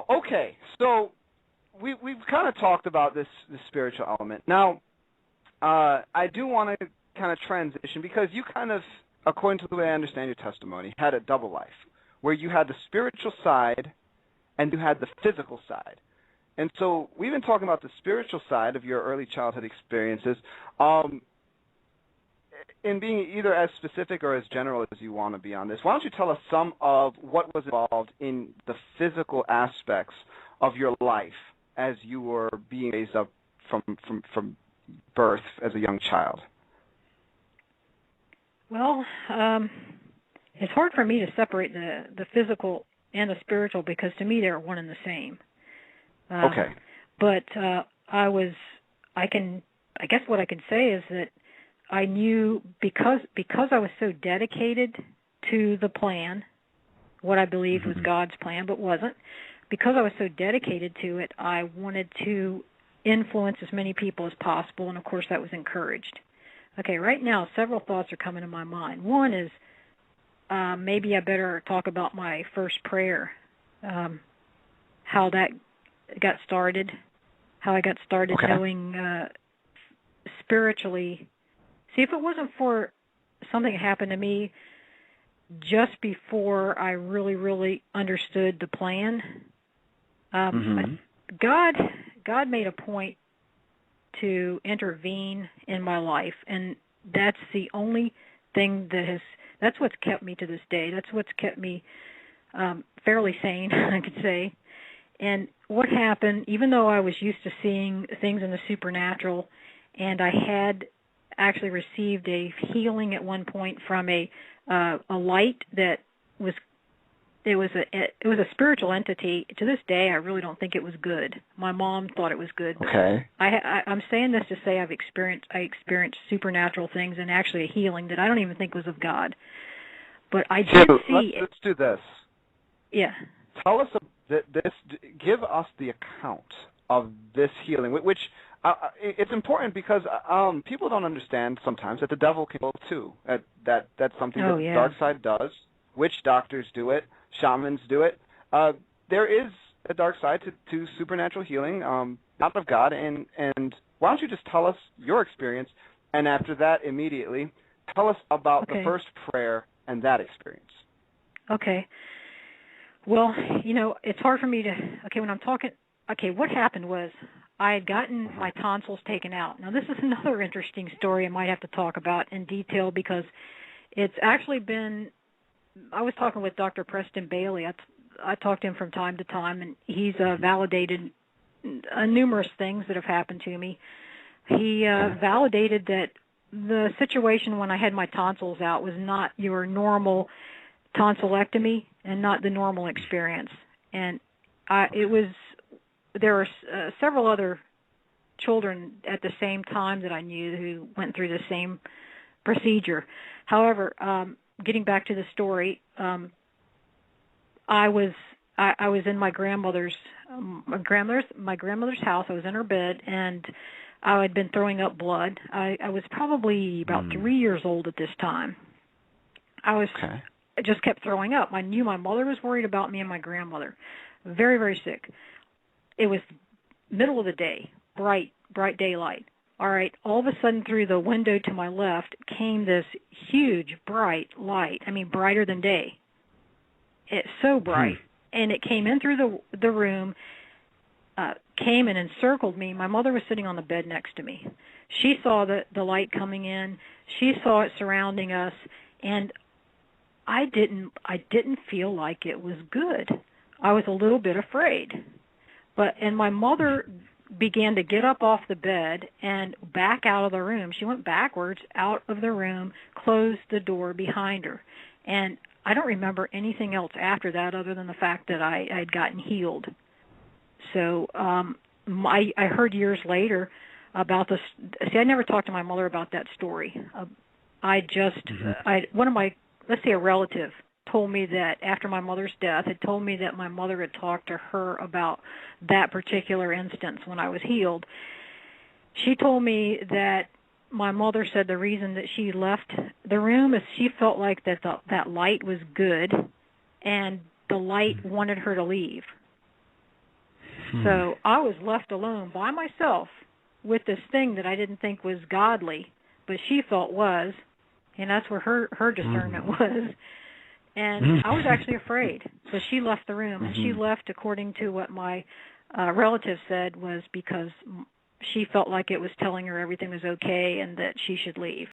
Wow. Okay. So we've kind of talked about this spiritual element. Now, I do want to kind of transition because you kind of, according to the way I understand your testimony, had a double life where you had the spiritual side and you had the physical side. And so we've been talking about the spiritual side of your early childhood experiences. In being either as specific or as general as you want to be on this, why don't you tell us some of what was involved in the physical aspects of your life as you were being raised up from birth as a young child? Well, it's hard for me to separate the physical and the spiritual because to me they're one and the same. Okay. But I guess what I could say is that I knew because I was so dedicated to the plan, what I believed was God's plan, but wasn't. Because I was so dedicated to it, I wanted to influence as many people as possible, and of course that was encouraged. Okay, right now several thoughts are coming to my mind. One is maybe I better talk about my first prayer, how that got started, how I got started knowing spiritually. See, if it wasn't for something that happened to me just before I really, really understood the plan, God made a point to intervene in my life, and that's the only thing that's what's kept me to this day. That's what's kept me fairly sane, I could say. And what happened, even though I was used to seeing things in the supernatural, and I had actually received a healing at one point from a light that was a spiritual entity. To this day, I really don't think it was good. My mom thought it was good. Okay. I'm saying this to say I experienced supernatural things and actually a healing that I don't even think was of God. But I did see. Let's do this. Yeah. Tell us this. Give us the account of this healing, which. It's important because people don't understand sometimes that the devil can heal too. That's something that Darkside does. Witch doctors do it. Shamans do it. There is a dark side to supernatural healing, not of God. And why don't you just tell us your experience, and after that, immediately, tell us about the first prayer and that experience. Okay. Well, it's hard for me to. When I'm talking. What happened was, I had gotten my tonsils taken out. Now, this is another interesting story I might have to talk about in detail because it's actually been, I was talking with Dr. Preston Bailey. I talk to him from time to time, and he's validated numerous things that have happened to me. He validated that the situation when I had my tonsils out was not your normal tonsillectomy and not the normal experience. And there were several other children at the same time that I knew who went through the same procedure. However, getting back to the story, I was in my grandmother's house. I was in her bed, and I had been throwing up blood. I was probably about 3 years old at this time. I just kept throwing up. I knew my mother was worried about me and my grandmother. Very, very sick. It was middle of the day, bright daylight. All right, all of a sudden through the window to my left came this huge, bright light. I mean, brighter than day. It's so bright. And it came in through the room, came and encircled me. My mother was sitting on the bed next to me. She saw the light coming in. She saw it surrounding us, and I didn't feel like it was good. I was a little bit afraid. And my mother began to get up off the bed and back out of the room. She went backwards out of the room, closed the door behind her. And I don't remember anything else after that other than the fact that I had gotten healed. So I heard years later about this. See, I never talked to my mother about that story. One of my, let's say a relative, told me that after my mother's death, had told me that my mother had talked to her about that particular instance when I was healed. She told me that my mother said the reason that she left the room is she felt like that light was good, and the light wanted her to leave. So I was left alone by myself with this thing that I didn't think was godly, but she felt was, and that's where her discernment was. And I was actually afraid. So she left the room, and she left, according to what my relative said, was because she felt like it was telling her everything was okay and that she should leave.